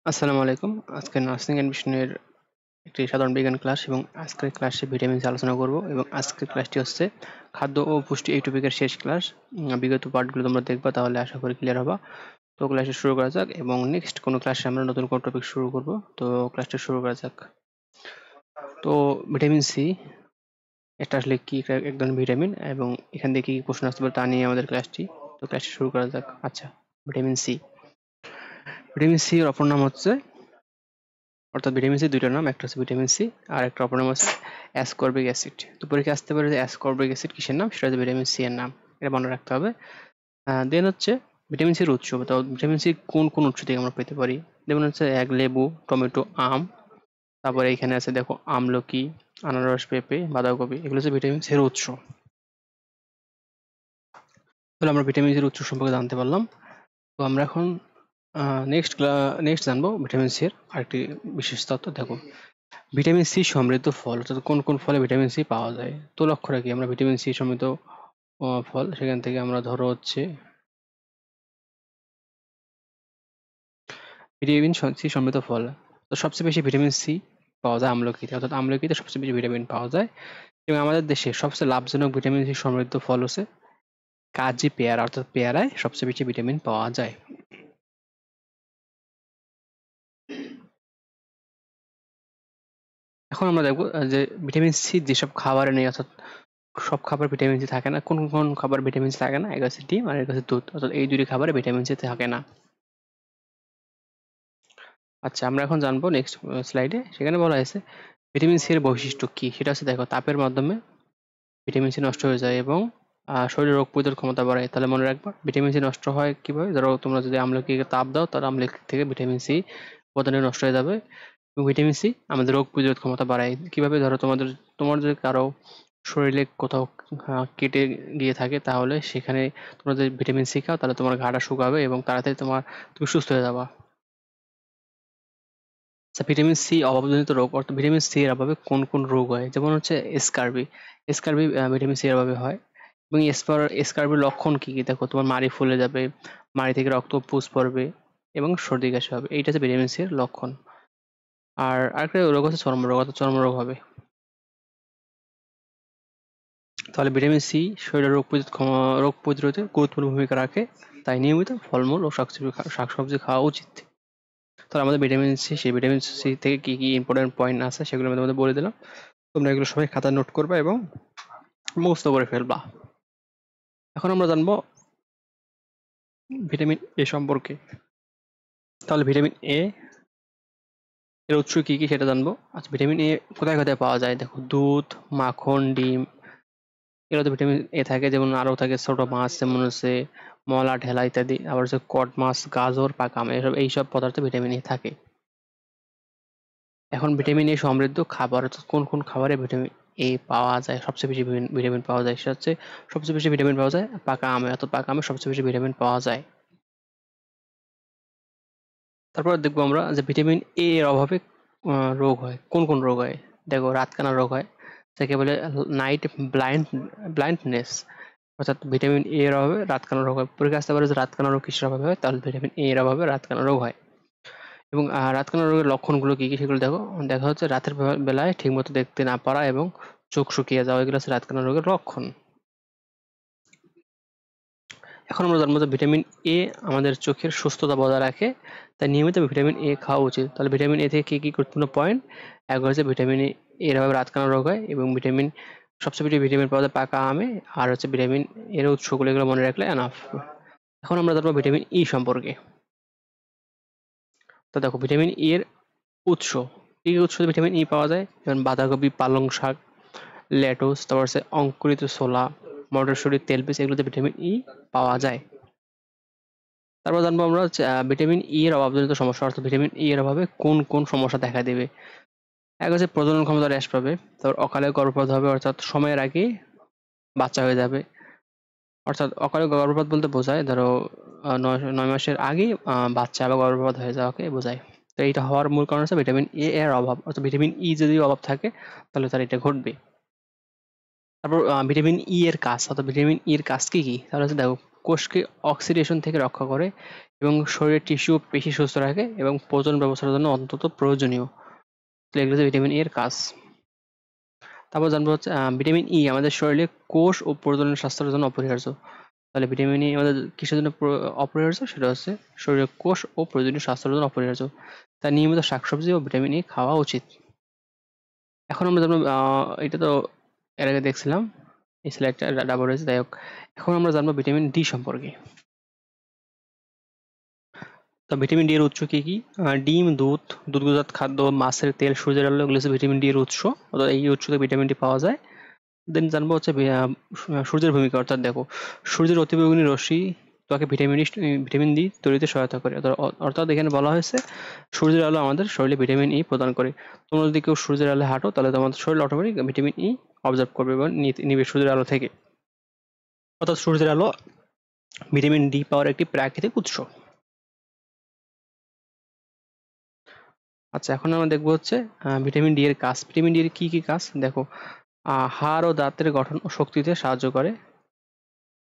আসসালামু আলাইকুম। আজকে নার্সিং অ্যাডমিশনের একটি সাধারণ বিজ্ঞান ক্লাস এবং আজকের ক্লাসে ভিটামিন সি আলোচনা করব এবং আজকের ক্লাসটি হচ্ছে খাদ্য ও পুষ্টি এই টপিকের শেষ ক্লাস। বিগত পার্টগুলো তোমরা দেখবা, তাহলে আশা করি ক্লিয়ার হবা। তো ক্লাসে শুরু করা যাক এবং নেক্সট কোনো ক্লাসে আমরা নতুন কোনো টপিক শুরু করব। তো ক্লাসটা শুরু করা যাক। তো ভিটামিন সি এটা আসলে কি? এক ধরনের ভিটামিন এবং এখান থেকে কি প্রশ্ন আসতে পারে তা নিয়ে আমাদের ক্লাসটি। তো ক্লাসটি শুরু করা যাক। আচ্ছা, ভিটামিন সি। ভিটামিন সি এর অপর নাম হচ্ছে, অর্থাৎ ভিটামিন সি দুইটা নাম, একটা হচ্ছে ভিটামিন সি আর একটা অপর নাম হচ্ছে অ্যাসকর্বিক অ্যাসিড। তো পরীক্ষা আসতে পারে যে অ্যাসকর্বিক অ্যাসিড কিসের নাম, সেটা হচ্ছে ভিটামিন সি এর নাম, এটা মনে রাখতে হবে। দেন হচ্ছে ভিটামিন সির উৎস। তো ভিটামিন সি কোন কোন উৎস থেকে আমরা পেতে পারি? যেমন হচ্ছে এক লেবু, টমেটো, আম, তারপরে এখানে আছে দেখো আমলকি, আনারস, পেঁপে, বাঁধাকপি, এগুলো হচ্ছে ভিটামিন সি এর উৎস। তাহলে আমরা ভিটামিন সির উৎস সম্পর্কে জানতে পারলাম। তো আমরা এখন নেক্সট জানবো ভিটামিন সি এর আরেকটি বিশেষ তথ্য। দেখো, ভিটামিন সি সমৃদ্ধ ফল, অর্থাৎ কোন কোন ফলে ভিটামিন সি পাওয়া যায়। তো লক্ষ্য রাখি আমরা ভিটামিন সি সমৃদ্ধ ফল, সেখান থেকে আমরা ধরো হচ্ছে ভিটামিন সি সমৃদ্ধ ফল। তো সবচেয়ে বেশি ভিটামিন সি পাওয়া যায় আমলকিতে, অর্থাৎ আমলকিতে সবচেয়ে বেশি ভিটামিন পাওয়া যায়। এবং আমাদের দেশে সবচেয়ে লাভজনক ভিটামিন সি সমৃদ্ধ ফল হচ্ছে কাজি পেয়ারা, অর্থাৎ পেয়ারায় সবচেয়ে বেশি ভিটামিন পাওয়া যায়। এখন আমরা দেখবো যে ভিটামিন সি যেসব খাবারে নেই, অর্থাৎ সব খাবার ভিটামিন সি থাকে না। কোন কোন খাবার ভিটামিন সি থাকে না? এক হচ্ছে ডিম আর এক হচ্ছে দুধ, অর্থাৎ এই দুটি খাবারে ভিটামিন সি থাকে না। আচ্ছা, আমরা এখন জানবো নেক্সট স্লাইডে, সেখানে বলা হয়েছে ভিটামিন সি এর বৈশিষ্ট্য কি। সেটা হচ্ছে দেখো, তাপের মাধ্যমে ভিটামিন সি নষ্ট হয়ে যায় এবং শরীরের রোগ প্রতিরোধ ক্ষমতা বাড়ায়। তাহলে মনে রাখবা ভিটামিন সি নষ্ট হয় কিভাবে? ধরো তোমরা যদি আমলকিকে তাপ দাও, তাহলে আমলকি থেকে ভিটামিন সি উপাদানে নষ্ট হয়ে যাবে। এবং ভিটামিন সি আমাদের রোগ প্রতিরোধ ক্ষমতা বাড়ায় কিভাবে? ধরো তোমার যদি কারো শরীরে কোথাও কেটে গিয়ে থাকে, তাহলে সেখানে তোমরা যদি ভিটামিন সি খাও, তাহলে তোমার ঘাটা শুকাবে এবং তাড়াতাড়ি তুমি সুস্থ হয়ে যাবা। আচ্ছা, ভিটামিন সি অভাবজনিত রোগ, অর্থাৎ ভিটামিন সি এর অভাবে কোন কোন রোগ হয়? যেমন হচ্ছে স্কারবি। স্কারবি ভিটামিন সি এর অভাবে হয়। এবং স্কারবির লক্ষণ কি কি? দেখো, তোমার মাড়ি ফুলে যাবে, মাড়ি থেকে রক্ত পুষ পড়বে এবং সর্দি কাশি হবে। এইটা হচ্ছে ভিটামিন সি এর লক্ষণ। আর আরেকটা রোগ হচ্ছে চর্মরোগ, অর্থাৎ চর্মরোগ হবে। তাহলে ভিটামিন সি শরীরের রোগ প্রতিরোধে গুরুত্বপূর্ণ ভূমিকা রাখে, তাই নিয়মিত ফলমূল ও শাকসবজি খাওয়া উচিত। তাহলে আমাদের ভিটামিন সি, সেই ভিটামিন সি থেকে কি কি ইম্পর্টেন্ট পয়েন্ট আছে সেগুলো আমি তোমাদের বলে দিলাম। তোমরা এগুলো সবাই খাতায় নোট করবা এবং মুখস্থ করে ফেলবা। এখন আমরা জানবো ভিটামিন এ সম্পর্কে। তাহলে ভিটামিন এ এর উৎস কি কি সেটা জানবো। আচ্ছা, ভিটামিন এ কোথায় কোথায় পাওয়া যায়? দেখো, দুধ, মাখন, ডিম, এগুলোতে ভিটামিন এ থাকে। যেমন আরও থাকে ছোট মাছ, যেমন হচ্ছে মলা, ঢেলা ইত্যাদি। আবার হচ্ছে কড মাছ, গাজর, পাকা আম, এইসব পদার্থে ভিটামিন এ থাকে। এখন ভিটামিন এ সমৃদ্ধ খাবার, অর্থাৎ কোন কোন খাবারে ভিটামিন এ পাওয়া যায়, সবচেয়ে বেশি ভিটামিন পাওয়া যায়, সেটা হচ্ছে সবচেয়ে বেশি ভিটামিন পাওয়া যায় পাকা আমে, অর্থাৎ পাকা আমে সবচেয়ে বেশি ভিটামিন পাওয়া যায়। তারপর দেখবো আমরা যে ভিটামিন এ এর অভাবে রোগ হয়। কোন কোন রোগ হয়? দেখো, রাতকানা রোগ হয়, যাকে বলে নাইট ব্লাইন্ডনেস, অর্থাৎ ভিটামিন এ এর অভাবে রাতকানা রোগ হয়। পরীক্ষা আসতে পারে যে রাতকানা রোগ কিসের অভাবে হয়, তাহলে ভিটামিন এ এর অভাবে রাতকানা রোগ হয়। এবং রাতকানা রোগের লক্ষণগুলো কি কি সেগুলো দেখো। দেখা হচ্ছে রাতের বেলায় ঠিকমতো দেখতে না পারা এবং চোখ শুকিয়ে যাওয়া, এগুলো হচ্ছে রাতকানা রোগের লক্ষণ। এখন আমরা জানবো যে ভিটামিন এ আমাদের চোখের সুস্থতা বজায় রাখে, তাই নিয়মিত ভিটামিন এ খাওয়া উচিত। তাহলে ভিটামিন এ থেকে কি কি গুরুত্বপূর্ণ পয়েন্ট? এক হচ্ছে ভিটামিন এর অভাবে রাতকানা রোগ হয় এবং সবচেয়ে বেশি ভিটামিন পাওয়া যায় পাকা আমে। আর হচ্ছে ভিটামিন এর উৎসগুলো, এগুলো মনে রাখলে এনাফ। এখন আমরা জানবো ভিটামিন ই সম্পর্কে। তো দেখো, ভিটামিন ই এর উৎস, কি কি উৎস ভিটামিন ই পাওয়া যায়? যেমন বাঁধাকপি, পালং শাক, লেটুস, তারপর হচ্ছে অঙ্কুরিত ছোলা, মটরশুঁটি, তেলবীজ, এগুলোতে ভিটামিন ই পাওয়া যায়। তারপর জানবো আমরা হচ্ছে ভিটামিন ই এর অভাবজনিত সমস্যা, অর্থাৎ ভিটামিন ই এর অভাবে কোন কোন সমস্যা দেখা দেবে। এক হচ্ছে প্রজনন ক্ষমতা হ্রাস পাবে, তারপর অকালে গর্ভপাত হবে, অর্থাৎ সময়ের আগে বাচ্চা হয়ে যাবে। অর্থাৎ অকালে গর্ভপাত বলতে বোঝায় ধরো 9 মাসের আগেই বাচ্চা বা গর্ভপাত হয়ে যাওয়াকে বোঝায়। তো এইটা হওয়ার মূল কারণ হচ্ছে ভিটামিন এ এর অভাব, অর্থাৎ ভিটামিন ই যদি অভাব থাকে তাহলে তার এটা ঘটবে। তারপর ভিটামিন ই এর কাজ, অর্থাৎ ভিটামিন ই এর কাজ কি কি? তাহলে হচ্ছে দেখো, কোষকে অক্সিডেশন থেকে রক্ষা করে এবং শরীরের টিস্যু পেশি সুস্থ রাখে এবং প্রজনন ব্যবস্থার জন্য অন্তত প্রয়োজনীয়। তো এগুলো হচ্ছে ভিটামিন ই এর কাজ। তারপর জানবো হচ্ছে ভিটামিন ই আমাদের শরীরে কোষ ও প্রজনন স্বাস্থ্যের জন্য অপরিহার্য। তাহলে ভিটামিন ই আমাদের কিসের জন্য অপরিহার্য? সেটা হচ্ছে শরীরের কোষ ও প্রয়োজনীয় স্বাস্থ্যের জন্য অপরিহার্য। তাই নিয়মিত শাকসবজি ও ভিটামিন ই খাওয়া উচিত। এখন আমরা জানবো এটা তো এর আগে দেখছিলাম, এই স্লাইডটা ডাবল রয়েছে, যাই হোক। এখন আমরা জানবো ভিটামিন ডি সম্পর্কে। তো ভিটামিন ডি এর উৎস কি কি? ডিম, দুধ, দুগ্ধজাত খাদ্য, মাছের তেল, সূর্যের আলো, এগুলো হচ্ছে ভিটামিন ডি এর উৎস। অর্থাৎ এই উৎস থেকে ভিটামিন ডি পাওয়া যায়। দেন জানবো হচ্ছে সূর্যের ভূমিকা। অর্থাৎ দেখো, সূর্যের অতিবেগুনি রশ্মি ত্বকে ভিটামিন ডি তৈরিতে সহায়তা করে। অর্থাৎ এখানে বলা হয়েছে সূর্যের আলো আমাদের শরীরে ভিটামিন ই প্রদান করে। তোমরা যদি কেউ সূর্যের আলোয় হাঁটো তাহলে তোমাদের শরীর অটোমেটিক ভিটামিন ই অবজার্ভ করবে এবং নিবে সূর্যের আলো থেকে। অর্থাৎ সূর্যের আলো ভিটামিন ডি পাওয়ার একটি প্রাকৃতিক উৎস। আচ্ছা, এখন আমরা দেখবো হচ্ছে ভিটামিন ডি এর কাজ। ভিটামিন ডি এর কি কি কাজ? দেখো, হাড় ও দাঁতের গঠন ও শক্তিতে সাহায্য করে।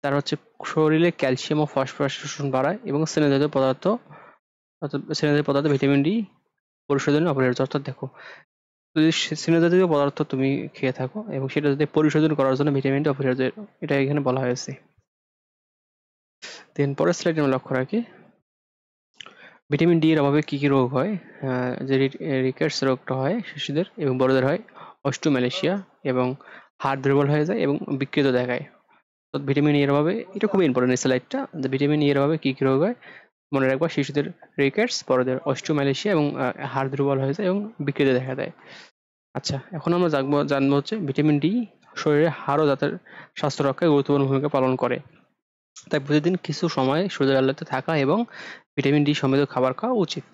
তার হচ্ছে শরীরে ক্যালসিয়াম ও ফসফরাস শোষণ বাড়ায় এবং স্নেহজাতীয় পদার্থ ভিটামিন ডি পরিশোধনে অপরিহার্য। অর্থাৎ দেখো, যদি স্নেহজাতীয় পদার্থ তুমি খেয়ে থাকো এবং সেটা যদি পরিশোধন করার জন্য ভিটামিন ডি অপরিহার্য, এটা এখানে বলা হয়েছে। দেন পরের স্লাইডে আমরা লক্ষ্য রাখি ভিটামিন ডি এর অভাবে কি কি রোগ হয়। যে রিকেটস রোগটা হয় শিশুদের এবং বড়দের হয়, অস্টিওম্যালাইসিয়া, এবং হাড় দুর্বল হয়ে যায় এবং বিকৃত দেখায়। তো ভিটামিন ই এর অভাবে, এটা খুব ইম্পর্টেন্ট এই স্লাইডটা, যে ভিটামিন ই এর অভাবে কি কি রোগ হয় মনে রাখবা। শিশুদের রিকেটস, বড়দের অস্টিওম্যালাইসিয়া এবং হাড় দুর্বল হয়ে যায় এবং বিকৃত দেখা দেয়। আচ্ছা, এখন আমরা জানবো হচ্ছে ভিটামিন ডি শরীরে হাড় ও দাঁতের স্বাস্থ্য রক্ষায় গুরুত্বপূর্ণ ভূমিকা পালন করে। তাই প্রতিদিন কিছু সময় সূর্যের আলোতে থাকা এবং ভিটামিন ডি সমৃদ্ধ খাবার খাওয়া উচিত।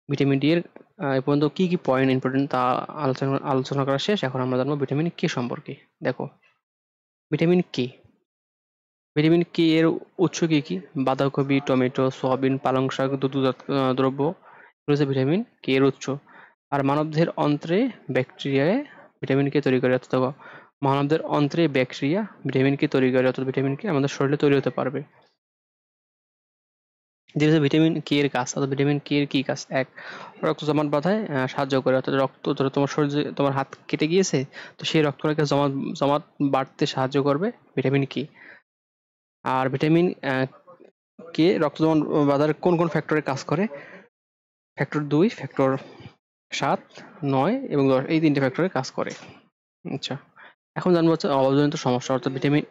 ভিটামিন ডি এর এ পর্যন্ত কি কি পয়েন্ট ইম্পর্টেন্ট তা আলোচনা করা শেষ। এখন আমরা জানবো ভিটামিন কে সম্পর্কে। দেখো, ভিটামিন কে, ভিটামিন কে এর উৎস কি কি? বাঁধাকপি, টমেটো, সয়াবিন, পালং শাক, দুগ্ধজাত দ্রব্য, এগুলো হচ্ছে ভিটামিন কে এর উৎস। আর মানবদেহের অন্ত্রে ব্যাকটেরিয়ায় ভিটামিন কে তৈরি করে। অর্থাৎ মানবদের অন্ত্রে ব্যাকটেরিয়া ভিটামিন কে তৈরি করে, অর্থাৎ ভিটামিন কে আমাদের শরীরে তৈরি হতে পারবে। যেটা ভিটামিন কে এর কাজ। অর্থাৎ ভিটামিন কে এর কি কাজ? এক, রক্ত জমাট বাঁধায় সাহায্য করে। অর্থাৎ রক্ত, ধরো তোমার শরীরে তোমার হাত কেটে গিয়েছে, তো সেই রক্তটাকে জমাট বাড়তে সাহায্য করবে ভিটামিন কে। আর ভিটামিন কে রক্ত জমাট বাঁধার কোন কোন ফ্যাক্টরে কাজ করে? ফ্যাক্টর 2, ফ্যাক্টর 7, 9 এবং 10, এই 3টে ফ্যাক্টরে কাজ করে। আচ্ছা, এখন জানবো হচ্ছে অভাবজনিত সমস্যা। অর্থাৎ ভিটামিন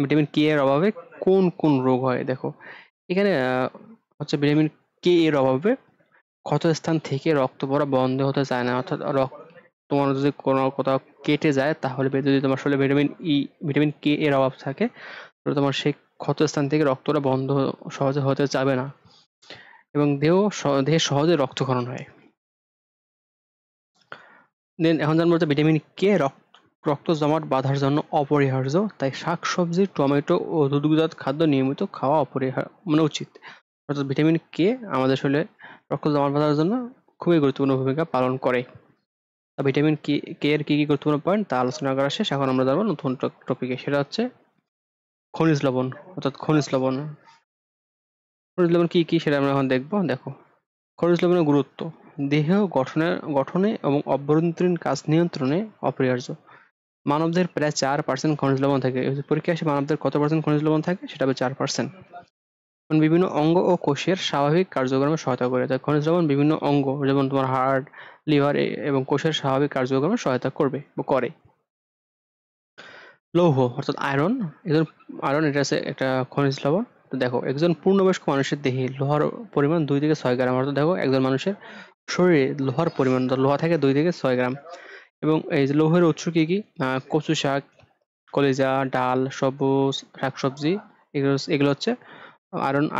ভিটামিন কে এর অভাবে কোন কোন রোগ হয়। দেখো, এখানে হচ্ছে ভিটামিন কে এর অভাবে ক্ষতস্থান থেকে রক্ত পড়া বন্ধ হতে চায় না। অর্থাৎ তোমার যদি কোনো কোথাও কেটে যায়, তাহলে যদি তোমার শরীরে ভিটামিন কে এর অভাব থাকে, তাহলে তোমার সেই ক্ষতস্থান থেকে রক্তটা বন্ধ সহজে হতে চাবে না এবং দেহে সহজে রক্তক্ষরণ হয়। দেন এখন জানবো যে ভিটামিন কে রক্ত জমাট বাঁধার জন্য অপরিহার্য। তাই শাকসবজি, টমেটো ও দুগ্ধজাত খাদ্য নিয়মিত খাওয়া উচিত। অর্থাৎ ভিটামিন কে আমাদের শরীরে রক্ত জমাট বাঁধার জন্য খুবই গুরুত্বপূর্ণ ভূমিকা পালন করে। ভিটামিন কে এর কি কি গুরুত্বপূর্ণ পয়েন্ট তা আলোচনা করা শেষ। এখন আমরা জানবো নতুন টপিকে, সেটা হচ্ছে খনিজ লবণ। অর্থাৎ খনিজ লবণ কি কি সেটা আমরা এখন দেখবো। দেখো, খনিজ লবণের গুরুত্ব। দেহ গঠনে এবং অভ্যন্তরীণ কাজ নিয়ন্ত্রণে অপরিহার্য। মানবদেহের প্রায় 4% খনিজ লবণ থাকে। পরীক্ষায় আসে মানবদের কত পার্সেন্ট খনিজ লবণ থাকে, সেটা হবে 4%। বিভিন্ন অঙ্গ ও কোষের স্বাভাবিক কার্যক্রমে সহায়তা করে। তাই খনিজ লবণ বিভিন্ন অঙ্গ, যেমন তোমার হার্ট, লিভার এবং কোষের স্বাভাবিক কার্যক্রমে সহায়তা করবে বা করে। লৌহ অর্থাৎ আয়রন, এটা হচ্ছে একটা খনিজ লবণ। তো দেখো, একজন পূর্ণবয়স্ক মানুষের দেহে লোহার পরিমাণ 2 থেকে 6 গ্রাম। অর্থাৎ দেখো, একজন মানুষের শরীরে লোহার পরিমাণ, লোহা থাকে 2 থেকে 6 গ্রাম। এবং এই যে লৌহের উৎস কি কি? কচু শাক, কলিজা, ডাল, সবুজ শাকসবজি, এগুলো হচ্ছে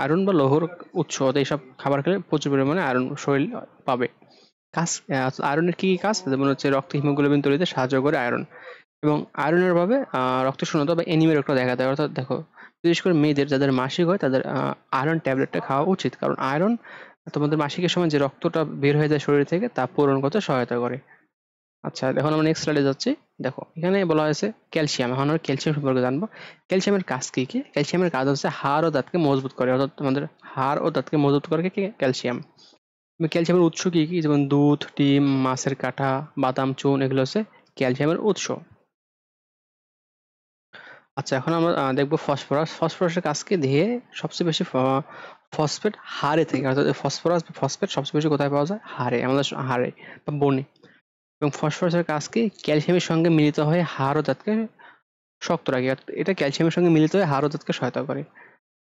আয়রন বা লৌহর উৎস। এইসব খাবার খেলে প্রচুর পরিমাণে আয়রন শরীর পাবে। কাজ, আয়রনের কি কি কাজ? যেমন হচ্ছে রক্তে হিমোগ্লোবিন তৈরিতে সাহায্য করে আয়রন, এবং আয়রনের অভাবে রক্ত শূন্যতা বা অ্যানিমিয়া রোগটা দেখা দেয়। অর্থাৎ দেখো, বিশেষ করে মেয়েদের যাদের মাসিক হয় তাদের আয়রন ট্যাবলেটটা খাওয়া উচিত, কারণ আয়রন তোমাদের মাসিকের সময় যে রক্তটা বের হয়ে যায় শরীর থেকে তা পূরণ করতে সহায়তা করে। আচ্ছা, এখন আমরা নেক্সট স্লাইডে যাচ্ছি। দেখো এখানে বলা হয়েছে ক্যালসিয়াম। এখন আমরা ক্যালসিয়াম সম্পর্কে জানবো। ক্যালসিয়ামের কাজ কি কি? ক্যালসিয়ামের কাজ হচ্ছে হাড় ও দাঁতকে মজবুত করে, অর্থাৎ আমাদের হাড় ও দাঁতকে মজবুত করে কি ক্যালসিয়াম। ক্যালসিয়ামের উৎস কি কি? যেমন দুধ, ডিম, মাছের কাঁটা, বাদাম, চুন, এগুলো হচ্ছে ক্যালসিয়ামের উৎস। আচ্ছা, এখন আমরা দেখবো ফসফরাস। ফসফরাসের কাজ কি? দেহে সবচেয়ে বেশি ফসফেট হাড়ে থেকে, অর্থাৎ ফসফরাস ফসফেট সবচেয়ে বেশি কোথায় পাওয়া যায়? হাড়ে, আমাদের হাড়ে বা বনে। এবং ফসফরাসের কাজ কি? ক্যালসিয়ামের সঙ্গে মিলিত হয়ে হাড় ও দাঁতকে শক্ত রাখে, অর্থাৎ এটা ক্যালসিয়ামের সঙ্গে মিলিত হয়ে হাড় ও দাঁতকে সহায়তা করে।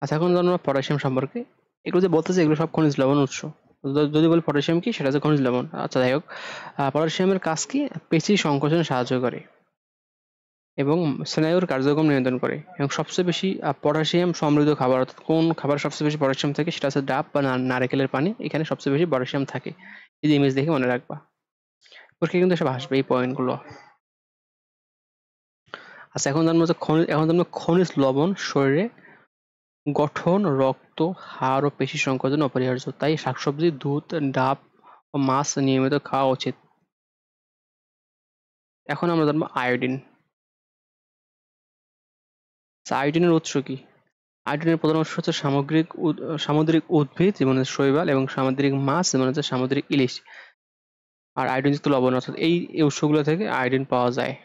আচ্ছা, এখন জানবো পটাশিয়াম সম্পর্কে। এগুলো যে বলতেছে এগুলো সব খনিজ লবণ উৎস। যদি বলি পটাশিয়াম কি, সেটা হচ্ছে খনিজ লবণ। আচ্ছা, যাই হোক, পটাশিয়ামের কাজ কি? পেশি সংকোচনে সাহায্য করে এবং স্নায়ুর কার্যক্রম নিয়ন্ত্রণ করে। এবং সবচেয়ে বেশি পটাশিয়াম সমৃদ্ধ খাবার, অর্থাৎ কোন খাবার সবচেয়ে বেশি পটাশিয়াম থাকে, সেটা হচ্ছে ডাব বা নারকেলের পানি। এখানে সবচেয়ে বেশি পটাশিয়াম থাকে। এই যে ইমেজ দেখে মনে রাখবা, পরীক্ষায় কিন্তু সব আসবে এই পয়েন্টগুলো। আচ্ছা, এখন জানবো খনিজ লবণ শরীরে গঠন, রক্ত, হাড় ও পেশি সংকোচন অপরিহার্য। তাই শাকসবজি, দুধ, ডাব ও মাছ নিয়মিত খাওয়া উচিত। এখন আমরা জানবো আয়োডিন। আয়োডিনের উৎস কি? আয়োডিনের প্রধান উৎস হচ্ছে সামুদ্রিক উদ্ভিদ যেমন হচ্ছে শৈবাল, এবং সামুদ্রিক মাছ যেমন হচ্ছে সামুদ্রিক ইলিশ। আর আয়োডিনযুক্ত লবণ, অর্থাৎ এই উৎসগুলো থেকে আয়োডিন পাওয়া যায়।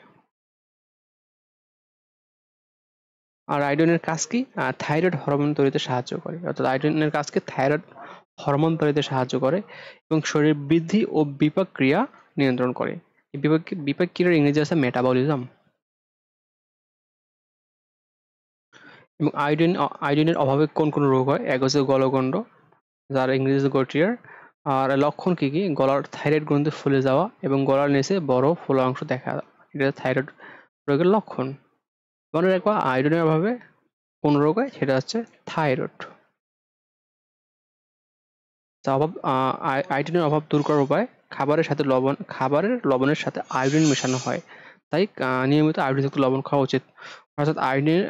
আর আয়োডিনের কাজ কি? থাইরয়েড হরমোন তৈরিতে সাহায্য করে, অর্থাৎ আয়োডিনের কাজ কি? থাইরয়েড হরমোন তৈরিতে সাহায্য করে এবং শরীর বৃদ্ধি ও বিপাক ক্রিয়া নিয়ন্ত্রণ করে। এই বিপাক ক্রিয়ার ইংরেজি আছে মেটাবলিজম। এবং আয়োডিনের অভাবে কোন কোন রোগ হয়? এক হচ্ছে গলগণ্ড, যার ইংরেজি গটিয়ার। আর লক্ষণ কি কি? গলার থাইরয়েড গ্রন্থি ফুলে যাওয়া এবং গলার নিচে বড় ফোলা অংশ দেখা, এটা থাইরয়েড রোগের লক্ষণ। মনে রাখবা, আয়োডিনের অভাবে কোন রোগ হয়? সেটা হচ্ছে থাইরয়েড। আয়োডিনের অভাব দূর করার উপায়: খাবারের লবণের সাথে আয়োডিন মেশানো হয়, তাই নিয়মিত আয়োডিনযুক্ত লবণ খাওয়া উচিত। অর্থাৎ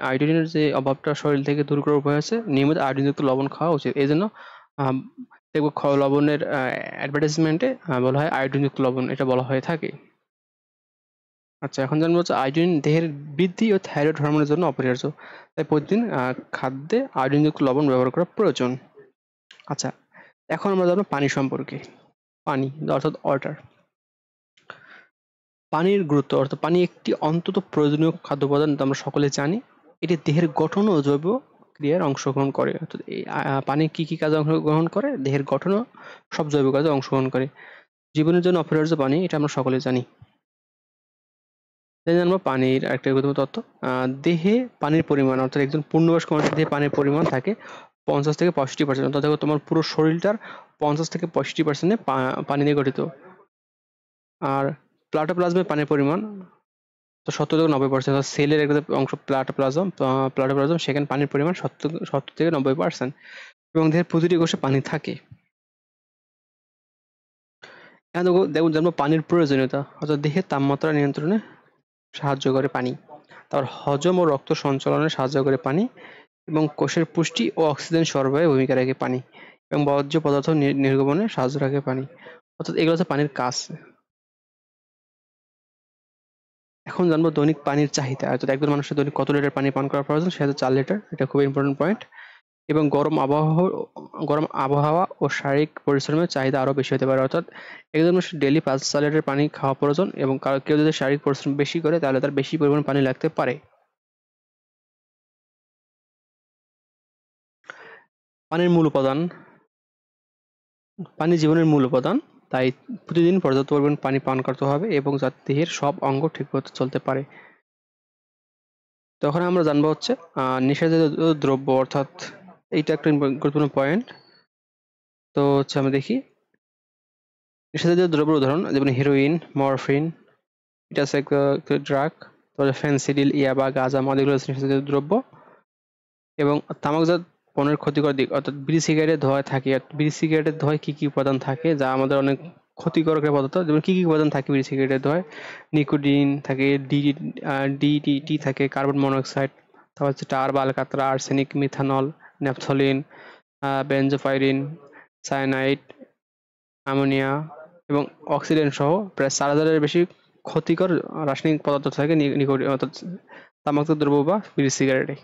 আয়োডিনের যে অভাবটা শরীর থেকে দূর করার উপায় হচ্ছে নিয়মিত আয়োডিনযুক্ত লবণ খাওয়া উচিত। এই জন্য দেখবো লবণের অ্যাডভার্টাইজমেন্টে বলা হয় আয়োডিনযুক্ত লবণ, এটা বলা হয়ে থাকে। আচ্ছা, এখন জানবো হচ্ছে আয়োডিন দেহের বৃদ্ধি ও থাইরয়েড হরমোনের জন্য অপরিহার্য, তাই প্রতিদিন খাদ্যে আয়োডিনযুক্ত লবণ ব্যবহার করা প্রয়োজন। আচ্ছা, এখন আমরা জানবো পানি সম্পর্কে। পানি অর্থাৎ ওয়াটার। পানির গুরুত্ব, অর্থাৎ পানি একটি অন্তত প্রয়োজনীয় খাদ্য উপাদান, আমরা সকলে জানি। এটি দেহের গঠন ও জৈব ক্রিয়ার অংশগ্রহণ করে, অর্থাৎ এই পানি কি কি কাজে অংশগ্রহণ করে? দেহের গঠন ও সব জৈব কাজে অংশগ্রহণ করে। জীবনের জন্য অপরিহার্য পানি, এটা আমরা সকলে জানি। জানবো পানির একটা গুরুত্বপূর্ণ তথ্য। দেহে পানির পরিমাণ, অর্থাৎ একজন পূর্ণবয়স্ক মানুষের দেহে পানির পরিমাণ থাকে 50 থেকে 65%, অর্থাৎ দেখো তোমার পুরো শরীরটার 50 থেকে 65% পানি নিয়ে গঠিত। আর প্লাটোপ্লাজমে পানির পরিমাণ তো 70 থেকে 90%, সেলের একটা অংশ প্লাটোপ্লাজম, সেখানে পানির পরিমাণ 70 থেকে 90%। এবং দেহের প্রতিটি কোষে পানি থাকে। এখন দেখুন জানবো পানির প্রয়োজনীয়তা, অর্থাৎ দেহের তাপমাত্রা নিয়ন্ত্রণে সাহায্য করে পানি। তারপর হজম ও রক্ত সঞ্চালনে সাহায্য করে পানি, এবং কোষের পুষ্টি ও অক্সিজেন সরবরাহে ভূমিকা রাখে পানি, এবং বর্জ্য পদার্থ নির্গমনে সাহায্য রাখে পানি। অর্থাৎ এগুলো হচ্ছে পানির কাজ। এখন জানবো দৈনিক পানির চাহিদা, অর্থাৎ একজন মানুষের দৈনিক কত লিটার পানি পান করা প্রয়োজন? সেটা হচ্ছে 4 লিটার। এটা খুব ইম্পর্টেন্ট পয়েন্ট। এবং গরম আবহাওয়া ও শারীরিক পরিশ্রমের চাহিদা আরো বেশি হতে পারে, অর্থাৎ একজন মানুষের ডেইলি 5 লিটার পানি খাওয়া প্রয়োজন। এবং কেউ যদি শারীরিক পরিশ্রম বেশি করে তাহলে তার বেশি পরিমাণ পানি লাগতে পারে। পানির মূল উপাদান। পানি জীবনের মূল উপাদান, তাই প্রতিদিন পর্যাপ্ত পরিমাণ পানি পান করতে হবে এবং যাতে দেহের সব অঙ্গ ঠিকমতো চলতে পারে। তখন আমরা জানবো হচ্ছে নেশাজাতীয় দ্রব্য, অর্থাৎ এইটা একটা গুরুত্বপূর্ণ পয়েন্ট। তো হচ্ছে আমরা দেখি নেশাজাতীয় দ্রব্যের উদাহরণ, যেমন হিরোইন, মরফিন, এটা হচ্ছে একটা ড্রাগ। তারপরে ফেন্সিডিল, ইয়াবা, গাঁজা, মদ, এগুলো হচ্ছে নেশাজাতীয় দ্রব্য। এবং তামাকজাত পণ্যের ক্ষতিকর দিক, অর্থাৎ বিড়ি সিগারেটের ধোঁয়ায় থাকে। বিড়ি সিগারেটের ধোঁয়ায় কি কি উপাদান থাকে যা আমাদের অনেক ক্ষতিকর পদার্থ? যেমন কি কি উপাদান থাকে বিড়ি সিগারেটের ধোঁয়ায়? নিকোটিন থাকে, ডিডিটি থাকে, কার্বন মনোক্সাইড, তারপর হচ্ছে টার বা আলকাতরা, arsenic, methanol, naphthalene, benzopyrene, cyanide, ammonia এবং অক্সিডেন্ট সহ প্রায় 4000-এর বেশি ক্ষতিকর রাসায়নিক পদার্থ থাকে নিকোটিন অর্থাৎ তামাকজাত দ্রব্য বা বিড়ি সিগারেটে।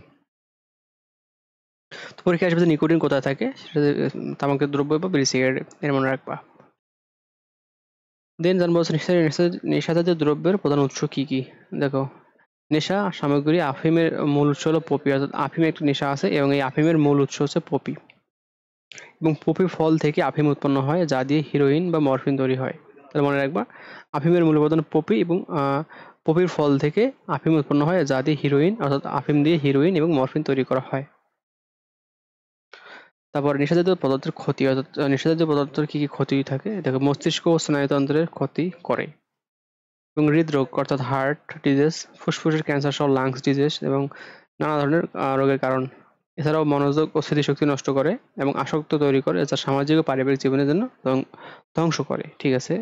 তো পরীক্ষা আসবে যে নিকোটিন কোথায় থাকে, সেটা তামাকজাত দ্রব্য বা বিড়ি সিগারেটে, এর মনে রাখবা। দেন জানবো হচ্ছে নেশাজাতীয় দ্রব্যের প্রধান উৎস কি কি। দেখো, নেশা সামগ্রী আফিমের মূল উৎস হলো পপি, অর্থাৎ আফিম একটি নেশা আছে এবং এই আফিমের মূল উৎস হচ্ছে পপি এবং পপি ফল থেকে আফিম উৎপন্ন হয় যা দিয়ে হিরোইন বা মরফিন তৈরি হয়। তাহলে মনে রাখবা, আফিমের মূল উপাদান পপি এবং পপির ফল থেকে আফিম উৎপন্ন হয় যা দিয়ে হিরোইন, অর্থাৎ আফিম দিয়ে হিরোইন এবং মরফিন তৈরি করা হয়। তারপর নেশাজাতীয় পদার্থের ক্ষতি, অর্থাৎ নেশাজাতীয় পদার্থের কি কি ক্ষতি থাকে। দেখো, মস্তিষ্ক ও স্নায়ুতন্ত্রের ক্ষতি করে এবং হৃদরোগ অর্থাৎ হার্ট ডিজিজ, ফুসফুসের ক্যান্সার সহ লাংস ডিজিজ এবং নানা ধরনের রোগের কারণ। এছাড়াও মনোযোগ ও স্মৃতিশক্তি নষ্ট করে এবং আসক্ত তৈরি করে, যা সামাজিক ও পারিবারিক জীবনের জন্য ধ্বংস করে। ঠিক আছে,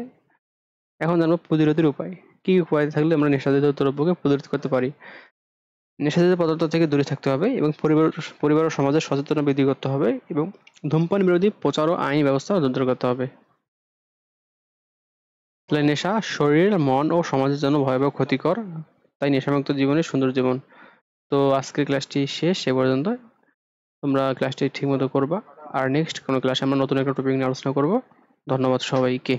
এখন জানবো প্রতিরোধের উপায়। কি কি উপায় থাকলে আমরা নেশাজাতীয় দ্রব্যকে প্রতিরোধ করতে পারি। নেশাজাতীয় পদার্থ থেকে দূরে থাকতে হবে এবং পরিবার ও সমাজের সচেতনতা বৃদ্ধি করতে হবে এবং ধূমপান বিরোধী প্রচার ও আইনি ব্যবস্থা জোরদার করতে হবে। তাহলে নেশা শরীর, মন ও সমাজের জন্য ভয়াবহ ক্ষতিকর, তাই নেশামুক্ত জীবনের সুন্দর জীবন। তো আজকের ক্লাসটি শেষ এ পর্যন্ত। তোমরা ক্লাসটি ঠিকমতো করবা, আর নেক্সট কোনো ক্লাসে আমরা নতুন একটা টপিক নিয়ে আলোচনা করব। ধন্যবাদ সবাইকে।